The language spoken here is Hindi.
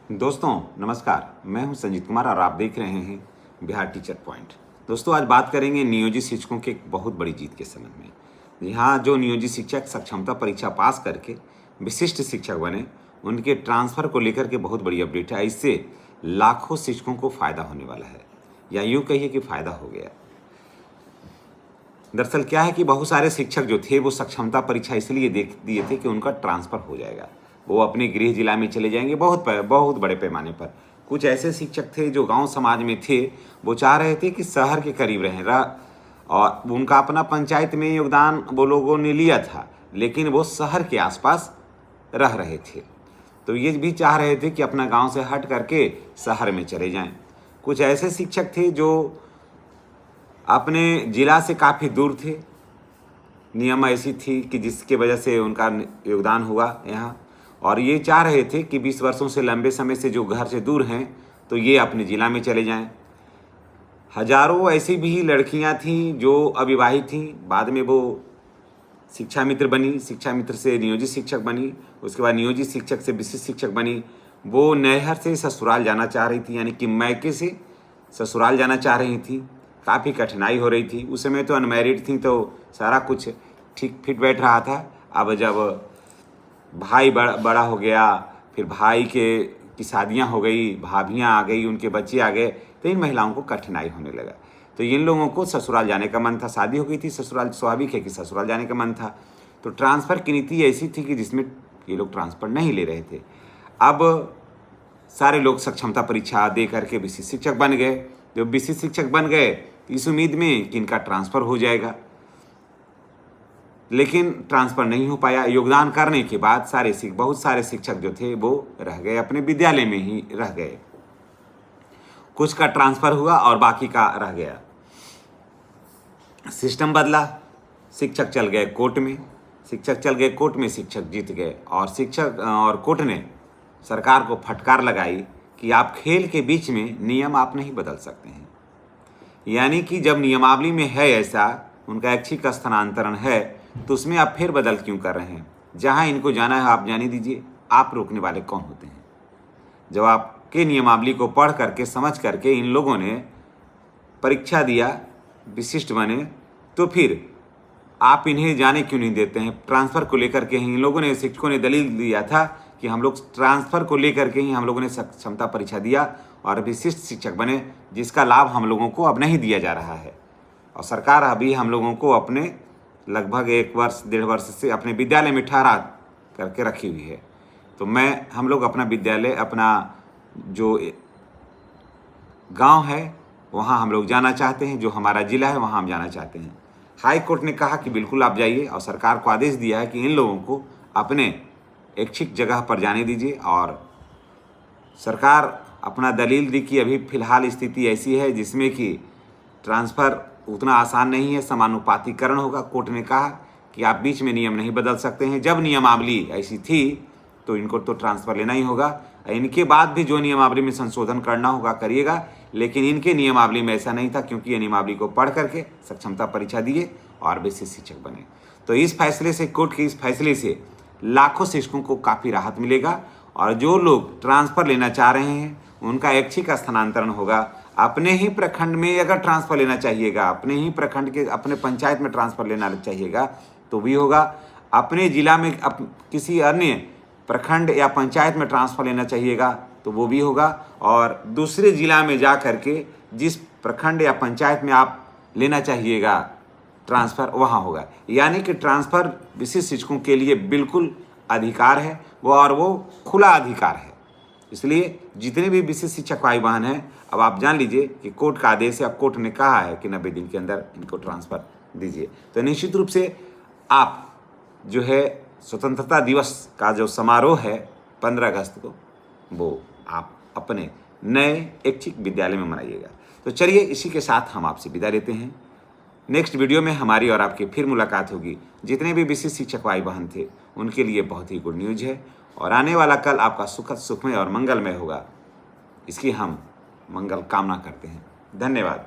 दोस्तों नमस्कार, मैं हूं संजीत कुमार और आप देख रहे हैं बिहार टीचर पॉइंट। दोस्तों आज बात करेंगे नियोजित शिक्षकों के एक बहुत बड़ी जीत के संबंध में। यहाँ जो नियोजित शिक्षक सक्षमता परीक्षा पास करके विशिष्ट शिक्षक बने, उनके ट्रांसफ़र को लेकर के बहुत बड़ी अपडेट है। इससे लाखों शिक्षकों को फ़ायदा होने वाला है, या यूँ कहिए कि फ़ायदा हो गया। दरअसल क्या है कि बहुत सारे शिक्षक जो थे वो सक्षमता परीक्षा इसलिए देख दिए थे कि उनका ट्रांसफ़र हो जाएगा, वो अपने गृह जिला में चले जाएंगे बहुत बड़े पैमाने पर। कुछ ऐसे शिक्षक थे जो गांव समाज में थे, वो चाह रहे थे कि शहर के करीब रहें और उनका अपना पंचायत में योगदान वो लोगों ने लिया था, लेकिन वो शहर के आसपास रह रहे थे। तो ये भी चाह रहे थे कि अपना गांव से हट करके शहर में चले जाएं। कुछ ऐसे शिक्षक थे जो अपने ज़िला से काफ़ी दूर थे, नियम ऐसी थी कि जिसके वजह से उनका योगदान हुआ यहाँ, और ये चाह रहे थे कि 20 वर्षों से लंबे समय से जो घर से दूर हैं तो ये अपने ज़िला में चले जाएं। हजारों ऐसी भी लड़कियां थीं जो अविवाहित थीं, बाद में वो शिक्षा मित्र बनी, शिक्षा मित्र से नियोजित शिक्षक बनी, उसके बाद नियोजित शिक्षक से विशिष्ट शिक्षक बनी। वो नैहर से ससुराल जाना चाह रही थी, यानी कि मैके से ससुराल जाना चाह रही थी। काफ़ी कठिनाई हो रही थी। उस समय तो अनमैरिड थी तो सारा कुछ ठीक फिट बैठ रहा था। अब जब भाई बड़ा हो गया, फिर भाई की शादियां हो गई, भाभियां आ गई, उनके बच्चे आ गए, तो इन महिलाओं को कठिनाई होने लगा। तो इन लोगों को ससुराल जाने का मन था, शादी हो गई थी, ससुराल स्वाभाविक है कि ससुराल जाने का मन था। तो ट्रांसफ़र की नीति ऐसी थी कि जिसमें ये लोग ट्रांसफ़र नहीं ले रहे थे। अब सारे लोग सक्षमता परीक्षा दे करके विशिष्ट शिक्षक बन गए। जब विशिष्ट शिक्षक बन गए इस उम्मीद में कि इनका ट्रांसफ़र हो जाएगा, लेकिन ट्रांसफ़र नहीं हो पाया। योगदान करने के बाद बहुत सारे शिक्षक जो थे वो रह गए, अपने विद्यालय में ही रह गए। कुछ का ट्रांसफ़र हुआ और बाकी का रह गया। सिस्टम बदला, शिक्षक चल गए कोर्ट में, शिक्षक जीत गए, और कोर्ट ने सरकार को फटकार लगाई कि आप खेल के बीच में नियम आप नहीं बदल सकते हैं। यानी कि जब नियमावली में है ऐसा, उनका ऐच्छिक स्थानांतरण है, तो उसमें आप फिर बदल क्यों कर रहे हैं? जहां इनको जाना है आप जाने दीजिए, आप रोकने वाले कौन होते हैं? जब आपके नियमावली को पढ़ करके समझ करके इन लोगों ने परीक्षा दिया, विशिष्ट बने, तो फिर आप इन्हें जाने क्यों नहीं देते हैं? ट्रांसफ़र को लेकर के इन लोगों ने, शिक्षकों ने दलील दिया था कि हम लोग ट्रांसफ़र को लेकर के ही हम लोगों ने क्षमता परीक्षा दिया और विशिष्ट शिक्षक बने, जिसका लाभ हम लोगों को अब नहीं दिया जा रहा है। और सरकार अभी हम लोगों को अपने लगभग 1 वर्ष 1.5 वर्ष से अपने विद्यालय में ठहरा करके रखी हुई है। तो हम लोग अपना विद्यालय, अपना जो गांव है वहां हम लोग जाना चाहते हैं, जो हमारा ज़िला है वहां हम जाना चाहते हैं। हाई कोर्ट ने कहा कि बिल्कुल आप जाइए, और सरकार को आदेश दिया है कि इन लोगों को अपने इच्छित जगह पर जाने दीजिए। और सरकार अपना दलील दी कि अभी फ़िलहाल स्थिति ऐसी है जिसमें कि ट्रांसफ़र उतना आसान नहीं है, समानुपातिकरण होगा। कोर्ट ने कहा कि आप बीच में नियम नहीं बदल सकते हैं। जब नियमावली ऐसी थी तो इनको तो ट्रांसफ़र लेना ही होगा। इनके बाद भी जो नियमावली में संशोधन करना होगा करिएगा, लेकिन इनके नियमावली में ऐसा नहीं था, क्योंकि ये नियमावली को पढ़ करके सक्षमता परीक्षा दिए और विशिष्ट शिक्षक बने। तो इस फैसले से, कोर्ट के इस फैसले से लाखों शिक्षकों को काफ़ी राहत मिलेगा, और जो लोग ट्रांसफ़र लेना चाह रहे हैं उनका ऐच्छिक स्थानांतरण होगा। अपने ही प्रखंड में अगर ट्रांसफ़र लेना चाहिएगा, अपने ही प्रखंड के अपने पंचायत में ट्रांसफ़र लेना चाहिएगा तो भी होगा। अपने ज़िला में किसी अन्य प्रखंड या पंचायत में ट्रांसफ़र लेना चाहिएगा तो वो भी होगा। और दूसरे ज़िला में जा कर के जिस प्रखंड या पंचायत में आप लेना चाहिएगा ट्रांसफ़र, वहाँ होगा। यानी कि ट्रांसफ़र विशिष्ट शिक्षकों के लिए बिल्कुल अधिकार है, वो खुला अधिकार है। इसलिए जितने भी विशिष्ट शिक्षक भाई बहन हैं, अब आप जान लीजिए कि कोर्ट का आदेश है, कोर्ट ने कहा है कि 90 दिन के अंदर इनको ट्रांसफ़र दीजिए। तो निश्चित रूप से आप जो है स्वतंत्रता दिवस का जो समारोह है 15 अगस्त को, वो आप अपने नए ऐच्छिक विद्यालय में मनाइएगा। तो चलिए इसी के साथ हम आपसे विदा लेते हैं। नेक्स्ट वीडियो में हमारी और आपकी फिर मुलाकात होगी। जितने भी विशिष्ट शिक्षक भाई बहन थे उनके लिए बहुत ही गुड न्यूज़ है, और आने वाला कल आपका सुखद, सुखमय और मंगलमय होगा, इसकी हम मंगल कामना करते हैं। धन्यवाद।